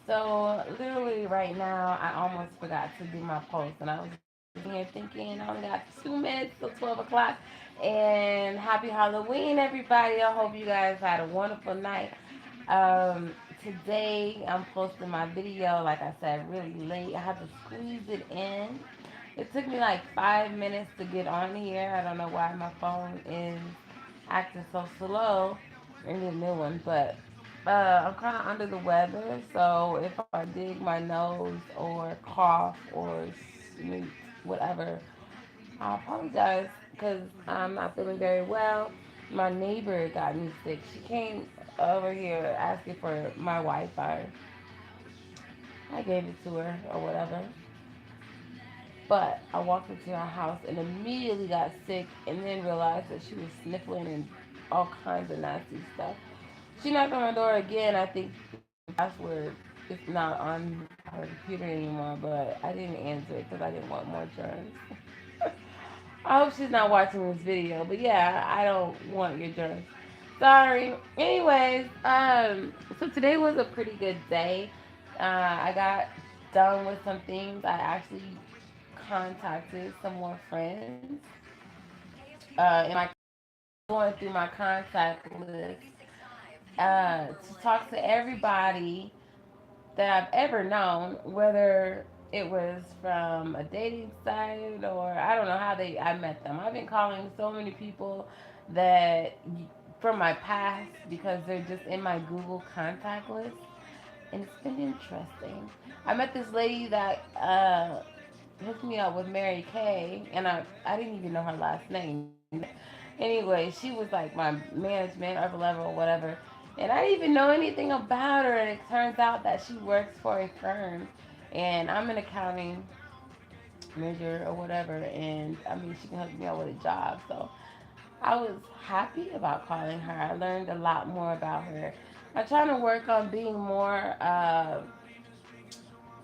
So literally right now, I almost forgot to do my post, and I was here thinking I only got 2 minutes till 12 o'clock. And happy Halloween, everybody! I hope you guys had a wonderful night. Today I'm posting my video, like I said, really late. I had to squeeze it in. It took me like 5 minutes to get on here. I don't know why my phone is acting so slow. I need a new one, but I'm kind of under the weather, so if I dig my nose or cough or sneeze, whatever, I apologize because I'm not feeling very well. My neighbor got me sick. She came over here asking for my Wi-Fi. I gave it to her or whatever. But I walked into her house and immediately got sick and then realized that she was sniffling and all kinds of nasty stuff. She knocked on my door again. I think the password is not on her computer anymore, but I didn't answer it because I didn't want more germs. I hope she's not watching this video, but yeah, I don't want your germs. Sorry. Anyways, so today was a pretty good day. I got done with some things. I actually contacted some more friends. And my going through my contact list to talk to everybody that I've ever known, whether it was from a dating site or I don't know how I met them. I've been calling so many people that from my past because they're just in my Google contact list, and it's been interesting. I met this lady that hooked me up with Mary Kay, and I didn't even know her last name. Anyway, she was like my management, upper level, or whatever. And I didn't even know anything about her. And it turns out that she works for a firm. And I'm an accounting major or whatever. And I mean, she can hook me up with a job. So I was happy about calling her. I learned a lot more about her. I'm trying to work on being more, I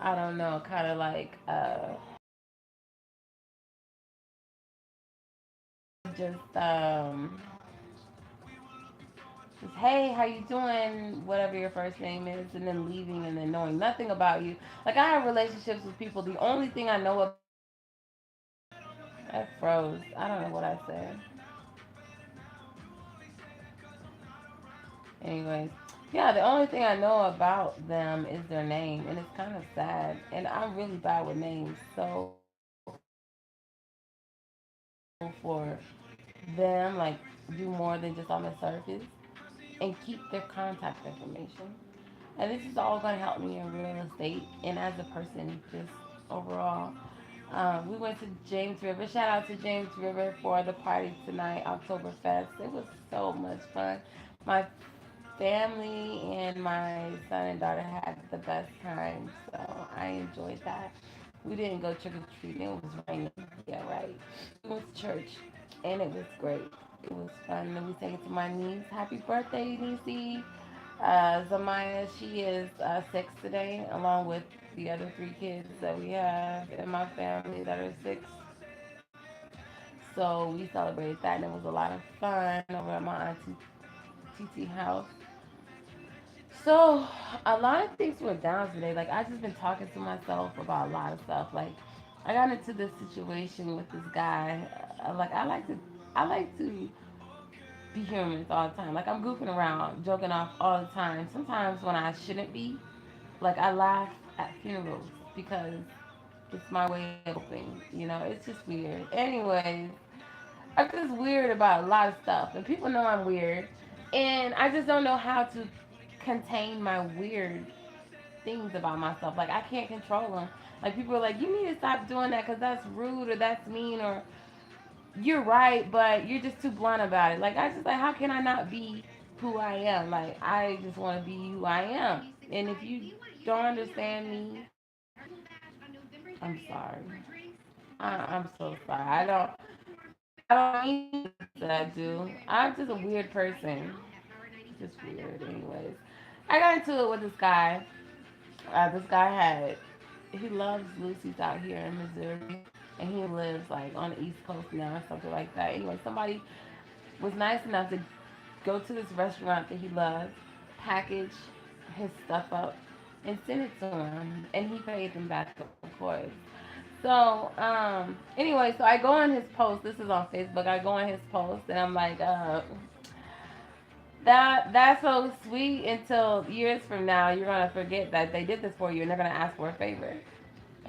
don't know, kind of like just just, hey, how you doing? Whatever your first name is, and then leaving and then knowing nothing about you. Like I have relationships with people. The only thing I know about I froze. I don't know what I said. Anyways, yeah, the only thing I know about them is their name, and it's kind of sad. And I'm really bad with names, so for them, like do more than just on the surface and keep their contact information. And this is all going to help me in real estate and as a person, just overall. We went to James River. Shout out to James River for the party tonight, Oktoberfest. It was so much fun. My family and my son and daughter had the best time, so I enjoyed that. We didn't go trick or treating. It was raining. Yeah, right. We went to church, and it was great. It was fun. And we sang it to my niece. Happy birthday, niecey. Zamaya, she is 6 today, along with the other 3 kids that we have in my family that are 6. So we celebrated that, and it was a lot of fun over at my auntie TT house. So a lot of things went down today. Like I just been talking to myself about a lot of stuff. Like I got into this situation with this guy. Like I like to be humorous all the time. Like I'm goofing around, joking off all the time. Sometimes when I shouldn't be, like I laugh at funerals because it's my way of coping. You know, it's just weird. Anyways, I'm just weird about a lot of stuff, and people know I'm weird, and I just don't know how to contain my weird things about myself. Like I can't control them. Like people are like, you need to stop doing that because that's rude or that's mean or you're right, but you're just too blunt about it. Like I just like, how can I not be who I am? Like I just want to be who I am, and if you don't understand me, I'm sorry. I'm so sorry. I don't mean the things that I do. I'm just a weird person. Just weird, anyways. I got into it with this guy. This guy he loves Lucy's out here in Missouri, and he lives like on the East Coast now or something like that. Anyway, somebody was nice enough to go to this restaurant that he loves, package his stuff up, and sent it to him, and he paid them back, of course. So, anyway, so I go on his post. This is on Facebook. I go on his post, and I'm like, that's so sweet. Until years from now, you're gonna forget that they did this for you, and they're gonna ask for a favor.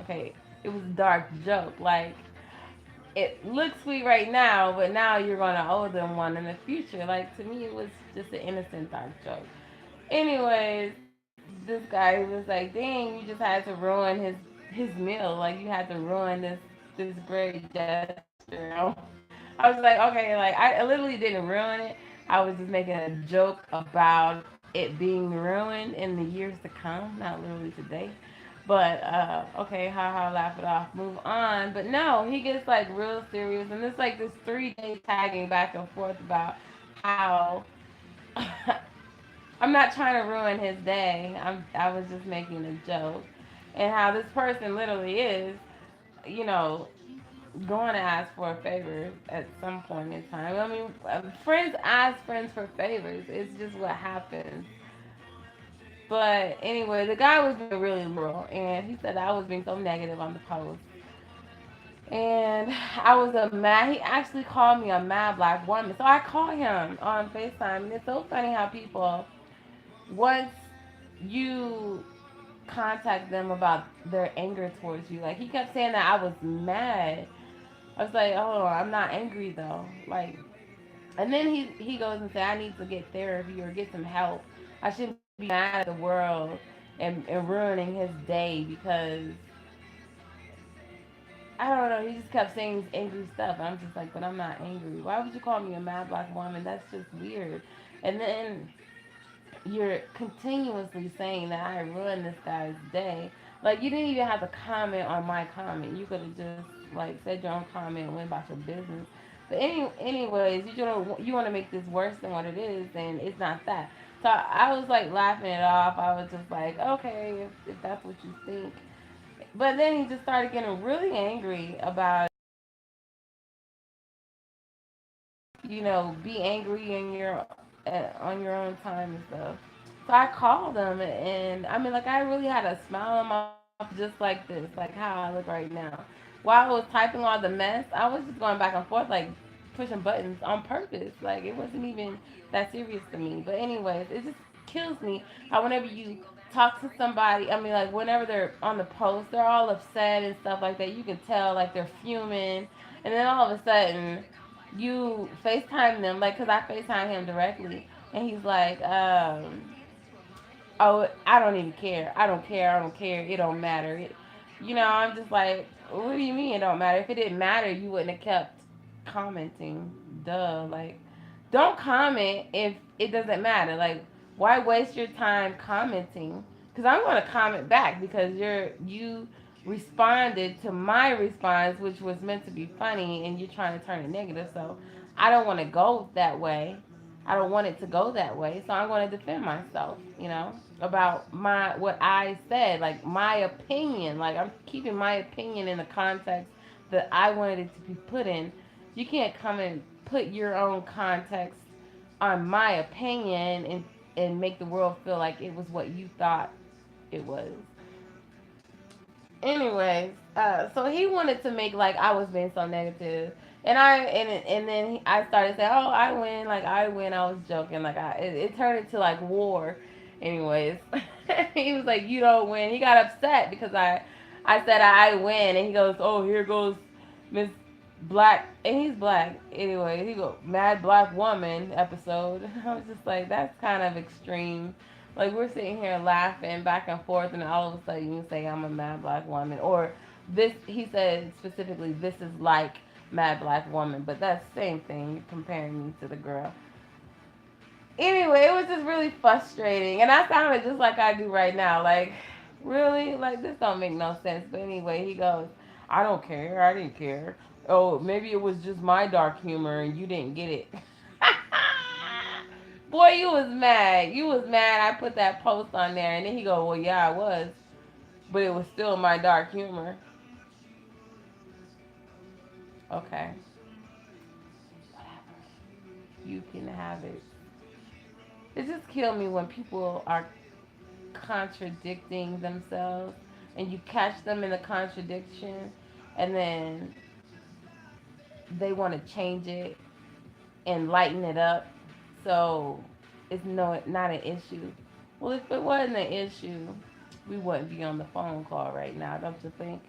Okay, it was a dark joke. Like, it looks sweet right now, but now you're gonna owe them one in the future. Like, to me, it was just an innocent dark joke. Anyways, this guy was like, "Dang, you just had to ruin his meal. Like, you had to ruin this great gesture." I was like, "Okay, like I literally didn't ruin it. I was just making a joke about it being ruined in the years to come, not literally today." But okay, haha, laugh it off, move on. But no, he gets like real serious, and it's like this 3 day tagging back and forth about how I'm not trying to ruin his day. I was just making a joke, and how this person literally is, you know, going to ask for a favor at some point in time. I mean, friends ask friends for favors. It's just what happens. But anyway, the guy was being really liberal, and he said I was being so negative on the post. And I was a mad. He actually called me a mad black woman. So I called him on FaceTime, and it's so funny how people, once you contact them about their anger towards you, like he kept saying that I was mad. I was like, oh, I'm not angry though. Like, and then he goes and say I need to get therapy or get some help. I shouldn't be mad at the world and ruining his day because I don't know. He just kept saying angry stuff. And I'm just like, but I'm not angry. Why would you call me a mad black woman? That's just weird. And then you're continuously saying that I ruined this guy's day. Like you didn't even have to comment on my comment. You could have just like said your own comment and went about your business. But anyways, you want to make this worse than what it is, and it's not that. So I was like laughing it off. I was just like, okay, if that's what you think. But then he just started getting really angry about, be angry in your on your own time and stuff. So I called him, and I mean, like, I really had a smile on my face just like this, like how I look right now. While I was typing all the mess, I was just going back and forth, like pushing buttons on purpose. Like it wasn't even that serious to me. But anyways, it just kills me how whenever you talk to somebody, I mean, like whenever they're on the post, they're all upset and stuff like that. You can tell like they're fuming, and then all of a sudden you FaceTime them, like, cause I FaceTime him directly, and he's like, oh, I don't even care. I don't care. I don't care. It don't matter. I'm just like, what do you mean it don't matter? If it didn't matter, you wouldn't have kept commenting. Duh. Like, don't comment if it doesn't matter. Like, why waste your time commenting? Because I'm going to comment back because you responded to my response, which was meant to be funny, and you're trying to turn it negative. So I don't want to go that way. I don't want it to go that way. So I'm going to defend myself, about what I said, like my opinion. Like I'm keeping my opinion in the context that I wanted it to be put in. You can't come and put your own context on my opinion and make the world feel like it was what you thought it was. Anyways, so he wanted to make like I was being so negative, and then I started saying, "Oh, I win, like I win." I was joking, like it turned into like war. Anyways, he was like, "You don't win." He got upset because I said I win, and he goes, "Oh, here goes Miss Black," and he's black. Anyway, he go Mad Black Woman episode. I was just like, that's kind of extreme. Like we're sitting here laughing back and forth, and all of a sudden you say I'm a mad black woman, or this. He said specifically, this is like mad black woman, but that's the same thing. You're comparing me to the girl. Anyway, it was just really frustrating, and I sounded just like I do right now. Like, really, like this don't make no sense. But anyway, he goes, I don't care. I didn't care. Oh, maybe it was just my dark humor and you didn't get it. Boy, you was mad. You was mad. I put that post on there, and then he go, "Well, yeah, I was, but it was still my dark humor." Okay, you can have it. It just killed me when people are contradicting themselves, and you catch them in the contradiction, and then they want to change it and lighten it up, so it's not an issue. Well, if it wasn't an issue, we wouldn't be on the phone call right now, don't you think?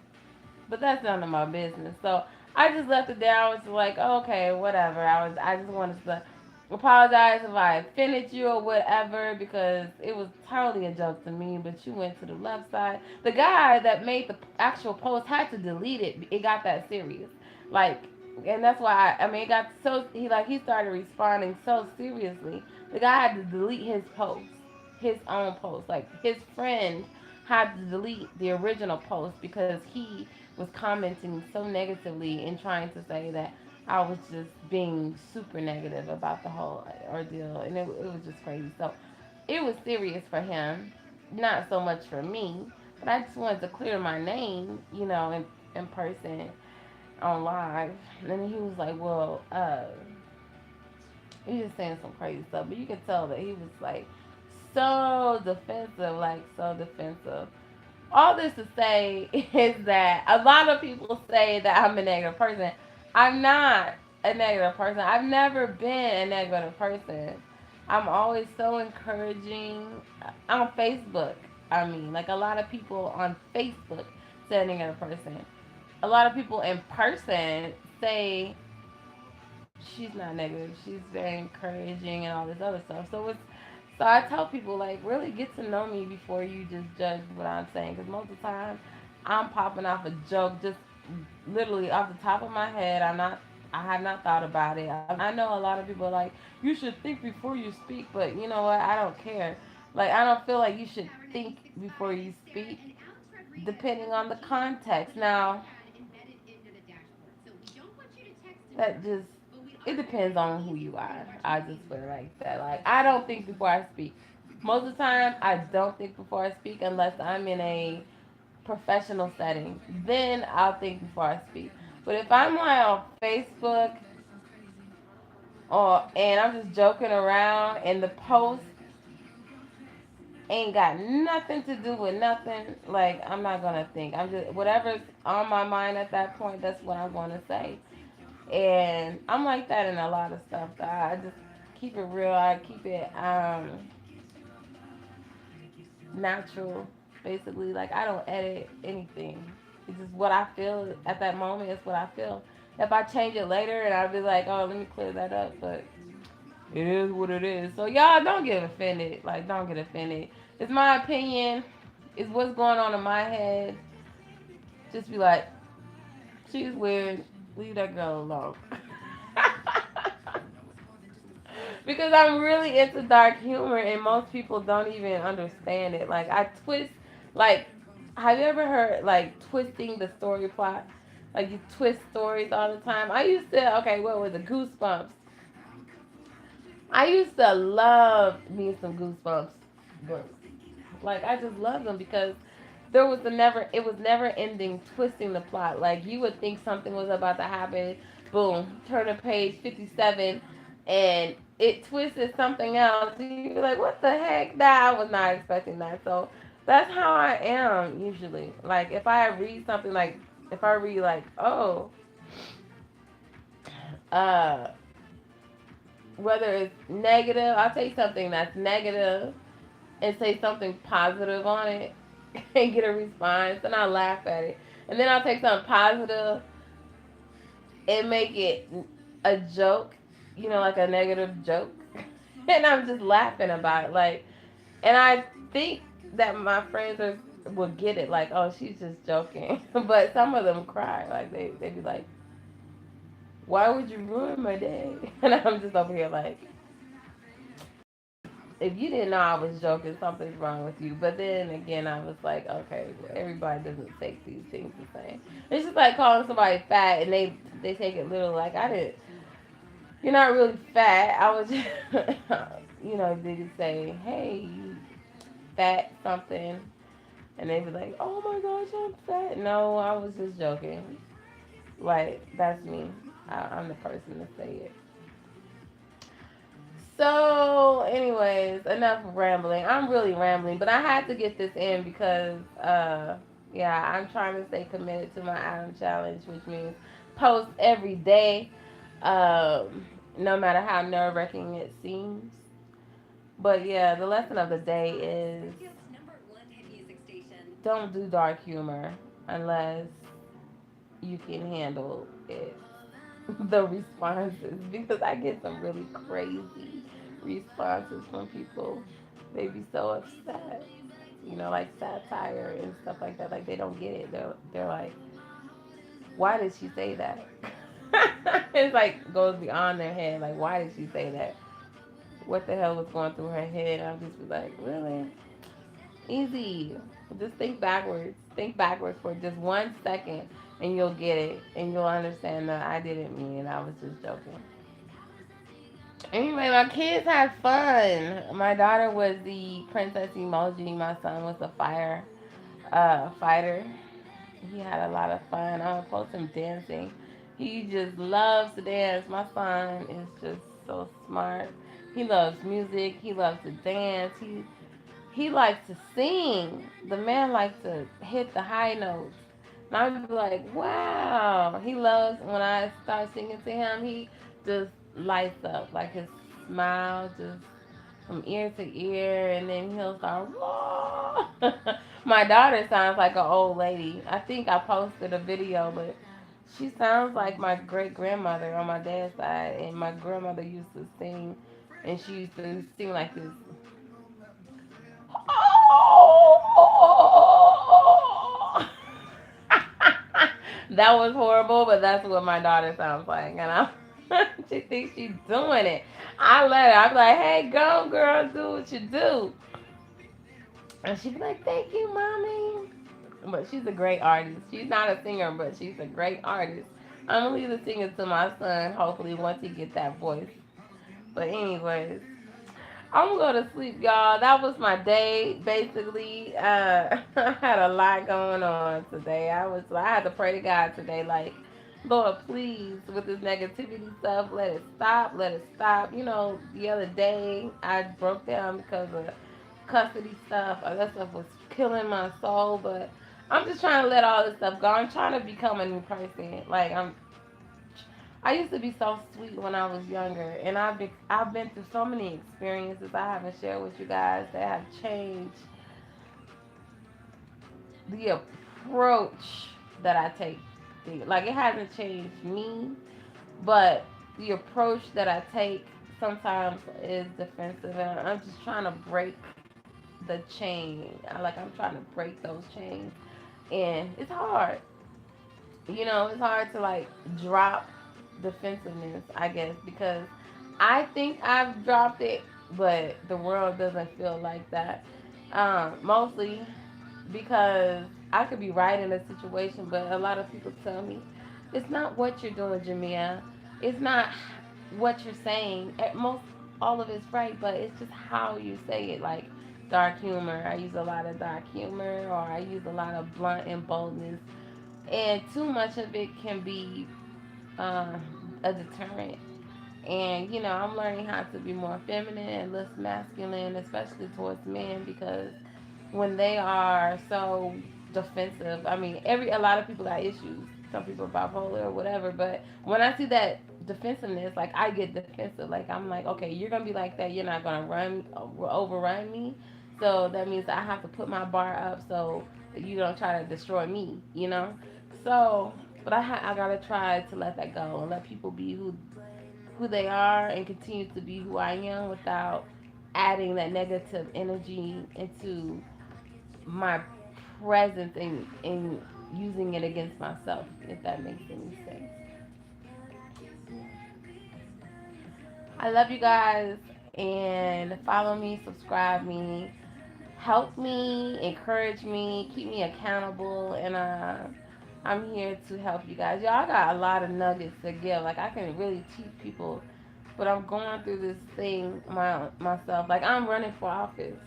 But that's none of my business. So I just left it there. I was like, okay, whatever. I just wanted to apologize if I offended you or whatever, because it was totally a joke to me. But you went to the left side. The guy that made the actual post had to delete it. It got that serious, like, and that's why I mean, it got so he started responding so seriously. The guy had to delete his post, his own post. Like, his friend had to delete the original post because he was commenting so negatively and trying to say that I was just being super negative about the whole ordeal, and it was just crazy. So it was serious for him, not so much for me. But I just wanted to clear my name, in person on live. And then he was like, "Well, he was just saying some crazy stuff," but you could tell that he was like so defensive, like so defensive. All this to say is that a lot of people say that I'm a negative person. I'm not a negative person. I've never been a negative person. I'm always so encouraging on Facebook. I mean, like, a lot of people on Facebook say a negative person. A lot of people in person say she's not negative. She's very encouraging and all this other stuff. So I tell people, like, really get to know me before you just judge what I'm saying, because most of the time I'm popping off a joke just literally off the top of my head. I have not thought about it. I know a lot of people are like, you should think before you speak, but you know what? I don't care. Like, I don't feel like you should think before you speak, depending on the context. Now, that just, it depends on who you are. I just put it like that. Like, I don't think before I speak. Most of the time, I don't think before I speak unless I'm in a professional setting. Then I'll think before I speak. But if I'm like on Facebook or and I'm just joking around and the post ain't got nothing to do with nothing, like, I'm not gonna think. I'm just, whatever's on my mind at that point, that's what I'm gonna say. And I'm like that in a lot of stuff. So I just keep it real. I keep it natural, basically. Like, I don't edit anything. It's just what I feel at that moment. It's what I feel. If I change it later, and I'll be like, oh, let me clear that up. But it is what it is. So y'all don't get offended. Like, don't get offended. It's my opinion. It's what's going on in my head. Just be like, she's weird. Leave that girl alone. Because I'm really into dark humor, and most people don't even understand it. Like, I twist, like, have you ever heard, like, twisting the story plot? Like, you twist stories all the time. I used to, okay, what was it? Goosebumps. I used to love me some Goosebumps books. Like, I just love them because it was never ending twisting the plot. Like, you would think something was about to happen, boom, turn to page 57, and it twisted something else. You'd be like, what the heck? Nah, I was not expecting that. So that's how I am usually. Like, if I read something, like, if I read, like, oh, uh, whether it's negative, I'll take something that's negative and say something positive on it and get a response, and I'll laugh at it. And then I'll take something positive and make it a joke, like a negative joke. And I'm just laughing about it. Like, and I think that my friends will get it, like, oh, she's just joking. But some of them cry. Like, they be like, why would you ruin my day? And I'm just over here like, if you didn't know I was joking, something's wrong with you. But then again, I was like, okay, well, everybody doesn't take these things the same. It's just like calling somebody fat, and they take it literal. Like, I didn't. You're not really fat. I was, just, they just say, hey, you fat something, and they be like, oh my gosh, I'm fat. No, I was just joking. Like, that's me. I'm the person to say it. So, anyways, enough rambling. I'm really rambling, but I had to get this in because, yeah, I'm trying to stay committed to my Adam challenge, which means post every day, no matter how nerve wracking it seems. But yeah, the lesson of the day is don't do dark humor unless you can handle it. The responses, because I get some really crazy responses from people. They be so upset, like satire and stuff like that. Like they don't get it. They're like, why did she say that? It's like goes beyond their head. Like, why did she say that? What the hell was going through her head? I'll just be like, really? Easy. Just think backwards. Think backwards for just 1 second and you'll get it. And you'll understand that I didn't mean it. I was just joking. Anyway, my kids had fun. My daughter was the princess emoji. My son was the fire fighter. He had a lot of fun. I'm gonna post him dancing. He just loves to dance. My son is just so smart. He loves music. He loves to dance. He likes to sing. The man likes to hit the high notes. And I would be like, wow. He loves when I start singing to him. He just lights up. Like his smile just from ear to ear, and then he'll start. Whoa. My daughter sounds like an old lady. I think I posted a video, but she sounds like my great grandmother on my dad's side, and my grandmother used to sing, and she used to sing like this. That was horrible, but that's what my daughter sounds like, and I. She thinks she's doing it. I let her. I'm like, hey, go girl, do what you do. And she'd be like, thank you, mommy. But she's a great artist. She's not a singer, but she's a great artist. I'm gonna leave the singing to my son, hopefully once he gets that voice. But anyways, I'm gonna go to sleep, y'all. That was my day, basically. I had a lot going on today. I had to pray to God today, like, Lord, please, with this negativity stuff, let it stop, let it stop. The other day I broke down because of custody stuff. That stuff was killing my soul, but I'm just trying to let all this stuff go. I'm trying to become a new person. I used to be so sweet when I was younger, and I've been through so many experiences I haven't shared with you guys that have changed the approach that I take. Like it hasn't changed me, but the approach that I take sometimes is defensive, and I'm just trying to break the chain. I'm trying to break those chains, and it's hard. It's hard to drop defensiveness, I guess, because I think I've dropped it, but the world doesn't feel like that. Mostly because I could be right in a situation, but a lot of people tell me it's not what you're doing, Jamia. It's not what you're saying. At most, all of it's right, but it's just how you say it. Like dark humor. I use a lot of dark humor, or I use a lot of blunt and boldness, and too much of it can be uh, a deterrent. And I'm learning how to be more feminine and less masculine, especially towards men, because when they are so defensive, I mean, a lot of people got issues. Some people are bipolar or whatever, but when I see that defensiveness, like I get defensive. Like I'm like, okay, you're gonna be like that. You're not gonna overrun me. So that means I have to put my bar up so that you don't try to destroy me. So, but I gotta try to let that go and let people be who they are and continue to be who I am without adding that negative energy into my presence and using it against myself, if that makes any sense. I love you guys, and follow me, subscribe me, help me, encourage me, keep me accountable, and I'm here to help you guys. Y'all got a lot of nuggets to give. Like I can really teach people, but I'm going through this thing myself. Like I'm running for office,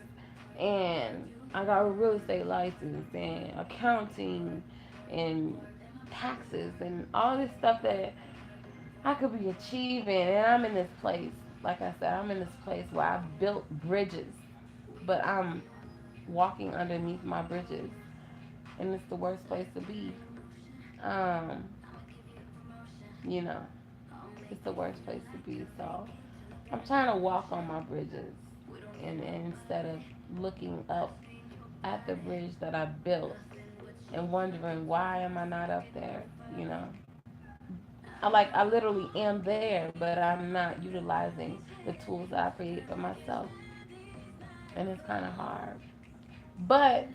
and I got a real estate license and accounting and taxes and all this stuff that I could be achieving, and I'm in this place. like I said, I'm in this place where I built bridges, but I'm walking underneath my bridges, and it's the worst place to be. Um, you know, it's the worst place to be. So I'm trying to walk on my bridges, and instead of looking up at the bridge that I built and wondering why am I not up there, you know. I literally am there, but I'm not utilizing the tools that I created for myself, and it's kind of hard. But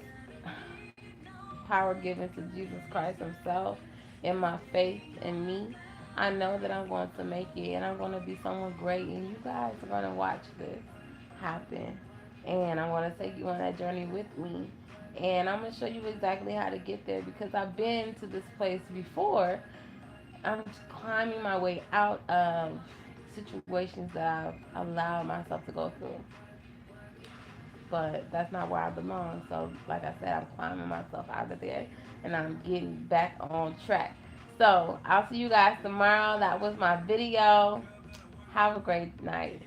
power given to Jesus Christ Himself and my faith in me, I know that I'm going to make it and I'm going to be someone great, and you guys are going to watch this happen. And I'm going to take you on that journey with me. And I'm going to show you exactly how to get there because I've been to this place before. I'm climbing my way out of situations that I've allowed myself to go through, but that's not where I belong. So, like I said, I'm climbing myself out of there and I'm getting back on track. So, I'll see you guys tomorrow. That was my video. Have a great night.